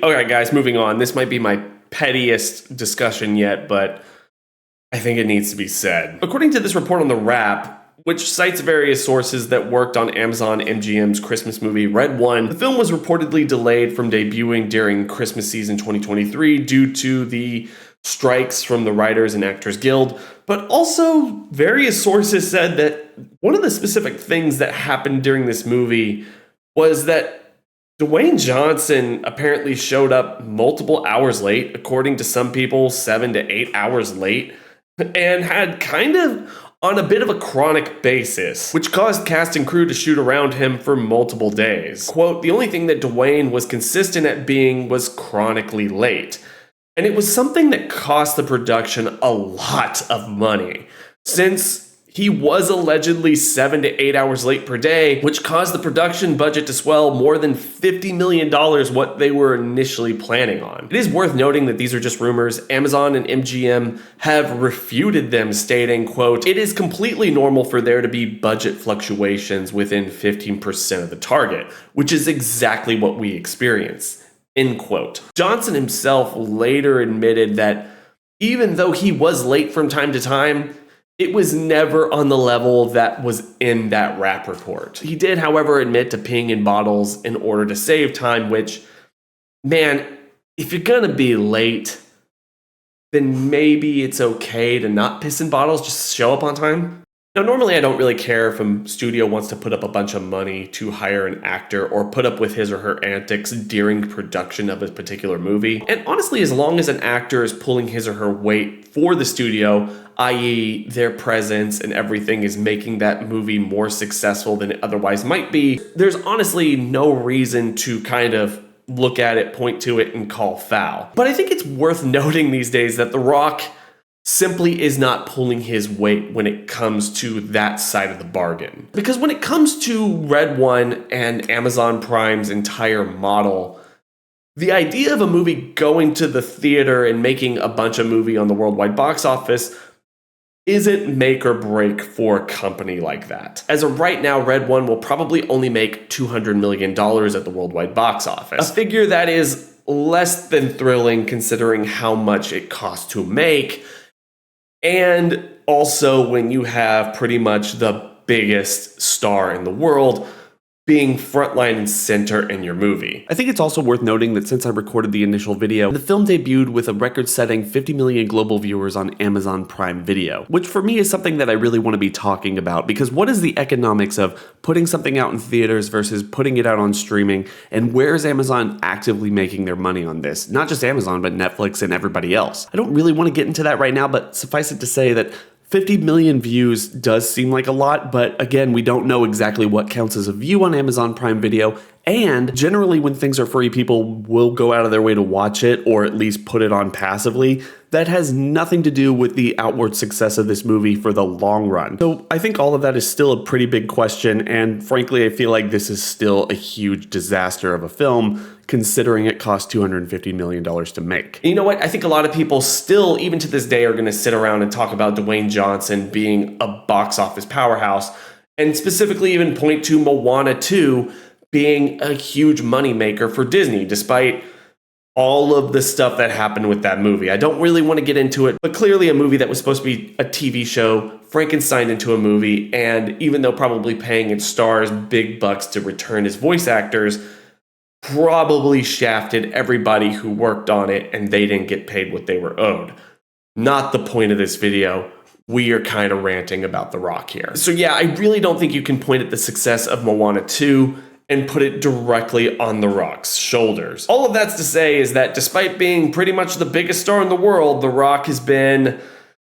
Okay, guys, moving on. This might be my pettiest discussion yet, but I think it needs to be said. According to this report on The Wrap, which cites various sources that worked on Amazon MGM's Christmas movie Red One, the film was reportedly delayed from debuting during Christmas season 2023 due to the strikes from the Writers and Actors Guild. But also, various sources said that one of the specific things that happened during this movie was that Dwayne Johnson apparently showed up multiple hours late, according to some people, 7 to 8 hours late, and had kind of on a bit of a chronic basis, which caused cast and crew to shoot around him for multiple days. Quote, the only thing that Dwayne was consistent at being was chronically late. And it was something that cost the production a lot of money, since he was allegedly 7 to 8 hours late per day, which caused the production budget to swell more than $50 million what they were initially planning on. It is worth noting that these are just rumors. Amazon and MGM have refuted them, stating, quote, it is completely normal for there to be budget fluctuations within 15% of the target, which is exactly what we experience, end quote. Johnson himself later admitted that even though he was late from time to time, it was never on the level that was in that Wrap report. He did, however, admit to peeing in bottles in order to save time, which, man, if you're gonna be late, then maybe it's okay to not piss in bottles, just show up on time. Now, normally I don't really care if a studio wants to put up a bunch of money to hire an actor or put up with his or her antics during production of a particular movie. And honestly, as long as an actor is pulling his or her weight for the studio, i.e. their presence and everything is making that movie more successful than it otherwise might be, there's honestly no reason to kind of look at it, point to it, and call foul. But I think it's worth noting these days that The Rock simply is not pulling his weight when it comes to that side of the bargain. Because when it comes to Red One and Amazon Prime's entire model, the idea of a movie going to the theater and making a bunch of movie on the worldwide box office isn't make or break for a company like that. As of right now, Red One will probably only make $200 million at the worldwide box office. A figure that is less than thrilling considering how much it costs to make. And also when you have pretty much the biggest star in the world being frontline and center in your movie. I think it's also worth noting that since I recorded the initial video, the film debuted with a record-setting 50 million global viewers on Amazon Prime Video, which for me is something that I really want to be talking about, because what is the economics of putting something out in theaters versus putting it out on streaming, and where is Amazon actively making their money on this? Not just Amazon, but Netflix and everybody else. I don't really want to get into that right now, but suffice it to say that 50 million views does seem like a lot, but again, we don't know exactly what counts as a view on Amazon Prime Video, and generally when things are free, people will go out of their way to watch it or at least put it on passively. That has nothing to do with the outward success of this movie for the long run. So I think all of that is still a pretty big question, and frankly, I feel like this is still a huge disaster of a film, considering it cost $250 million to make. And you know what? I think a lot of people still, even to this day, are going to sit around and talk about Dwayne Johnson being a box office powerhouse, and specifically even point to Moana 2 being a huge moneymaker for Disney, despite all of the stuff that happened with that movie. I don't really want to get into it, but clearly a movie that was supposed to be a TV show, Frankenstein into a movie, and even though probably paying its stars big bucks to return as voice actors, probably shafted everybody who worked on it and they didn't get paid what they were owed. Not the point of this video. We are kind of ranting about The Rock here. So yeah, I really don't think you can point at the success of Moana 2 and put it directly on The Rock's shoulders. All of that's to say is that despite being pretty much the biggest star in the world, The Rock has been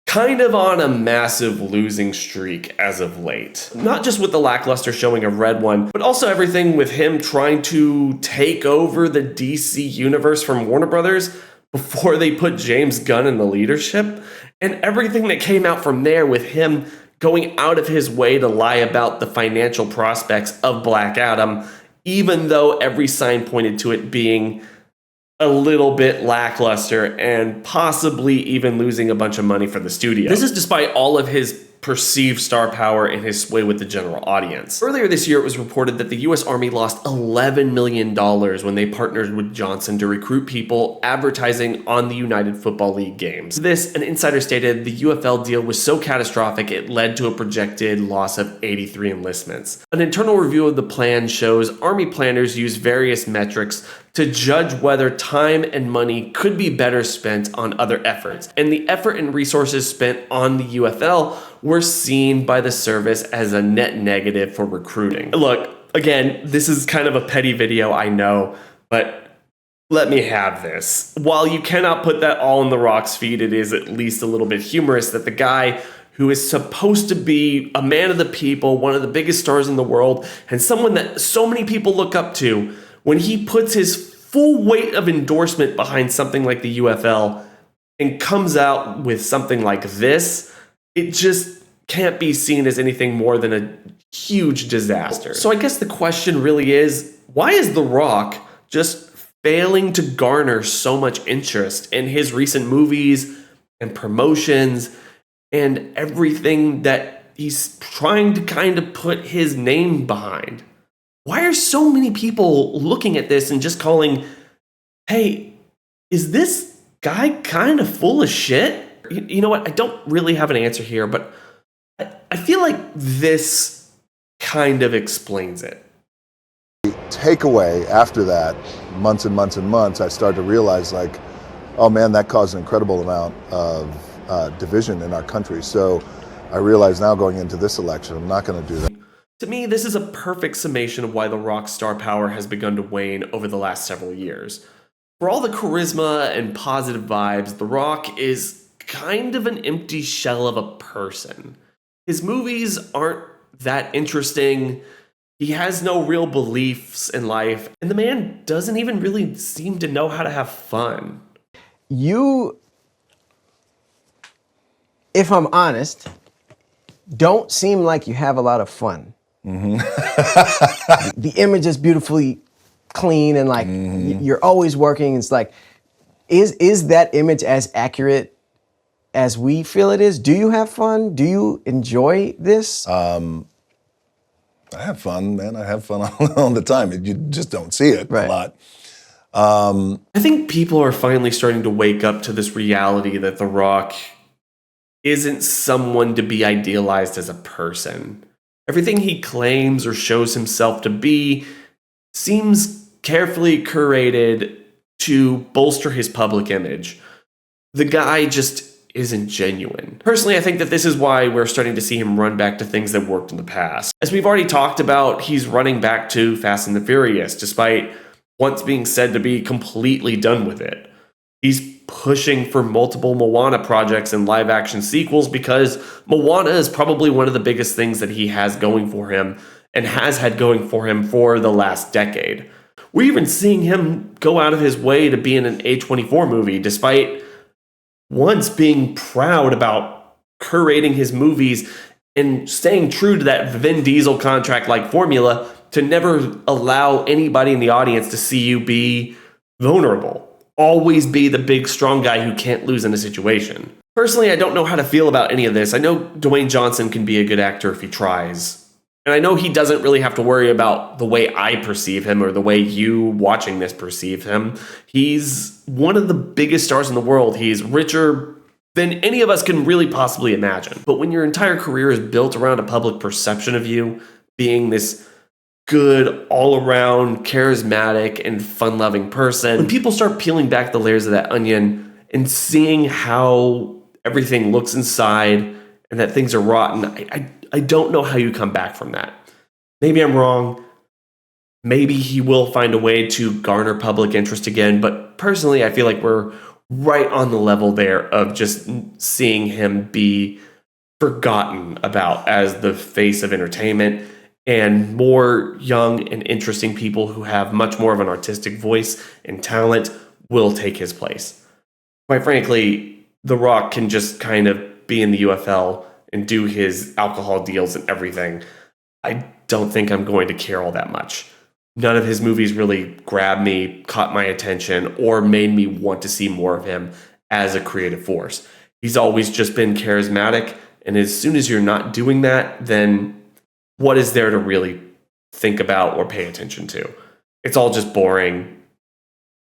kind of on a massive losing streak as of late. Not just with the lackluster showing of Red One, but also everything with him trying to take over the DC universe from Warner Brothers before they put James Gunn in the leadership, and everything that came out from there with him going out of his way to lie about the financial prospects of Black Adam, even though every sign pointed to it being a little bit lackluster and possibly even losing a bunch of money for the studio. This is despite all of his perceived star power and his sway with the general audience. Earlier this year, it was reported that the US Army lost $11 million when they partnered with Johnson to recruit people advertising on the United Football League games. This, an insider stated, the UFL deal was so catastrophic it led to a projected loss of 83 enlistments. An internal review of the plan shows Army planners use various metrics to judge whether time and money could be better spent on other efforts. And the effort and resources spent on the UFL were seen by the service as a net negative for recruiting. Look, again, this is kind of a petty video, I know, but let me have this. While you cannot put that all in The Rock's feed, it is at least a little bit humorous that the guy who is supposed to be a man of the people, one of the biggest stars in the world, and someone that so many people look up to, when he puts his full weight of endorsement behind something like the UFL and comes out with something like this, it just can't be seen as anything more than a huge disaster. So I guess the question really is, why is The Rock just failing to garner so much interest in his recent movies and promotions and everything that he's trying to kind of put his name behind? Why are so many people looking at this and just calling, hey, is this guy kind of full of shit? You know what? I don't really have an answer here, but I feel like this kind of explains it. Takeaway after that, months and months and months, I started to realize, like, oh man, that caused an incredible amount of division in our country. So I realize now going into this election, I'm not going to do that. To me, this is a perfect summation of why The Rock's star power has begun to wane over the last several years. For all the charisma and positive vibes, The Rock is kind of an empty shell of a person. His movies aren't that interesting. He has no real beliefs in life, and the man doesn't even really seem to know how to have fun. You, if I'm honest, don't seem like you have a lot of fun. Mm-hmm. The image is beautifully clean and like you're always working. It's like, is that image as accurate as we feel it is? Do you have fun? Do you enjoy this? I have fun, man. I have fun all the time. You just don't see it a lot. I think people are finally starting to wake up to this reality that The Rock isn't someone to be idealized as a person. Everything he claims or shows himself to be seems carefully curated to bolster his public image. The guy just isn't genuine. Personally, I think that this is why we're starting to see him run back to things that worked in the past. As we've already talked about, he's running back to Fast and the Furious, despite once being said to be completely done with it. He's pushing for multiple Moana projects and live-action sequels because Moana is probably one of the biggest things that he has going for him and has had going for him for the last decade. We're even seeing him go out of his way to be in an A24 movie, despite once being proud about curating his movies and staying true to that Vin Diesel contract-like formula to never allow anybody in the audience to see you be vulnerable. Always be the big, strong guy who can't lose in a situation. Personally, I don't know how to feel about any of this. I know Dwayne Johnson can be a good actor if he tries. And I know he doesn't really have to worry about the way I perceive him or the way you watching this perceive him. He's one of the biggest stars in the world. He's richer than any of us can really possibly imagine. But when your entire career is built around a public perception of you being this good, all-around, charismatic, and fun-loving person, when people start peeling back the layers of that onion and seeing how everything looks inside and that things are rotten, I don't know how you come back from that. Maybe I'm wrong. Maybe he will find a way to garner public interest again, but personally, I feel like we're right on the level there of just seeing him be forgotten about as the face of entertainment, and more young and interesting people who have much more of an artistic voice and talent will take his place. Quite frankly, The Rock can just kind of be in the UFL and do his alcohol deals and everything. I don't think I'm going to care all that much. None of his movies really grabbed me, caught my attention, or made me want to see more of him as a creative force. He's always just been charismatic And as soon as you're not doing that, then what is there to really think about or pay attention to? It's all just boring,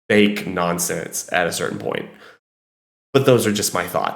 fake nonsense at a certain point. But those are just my thoughts.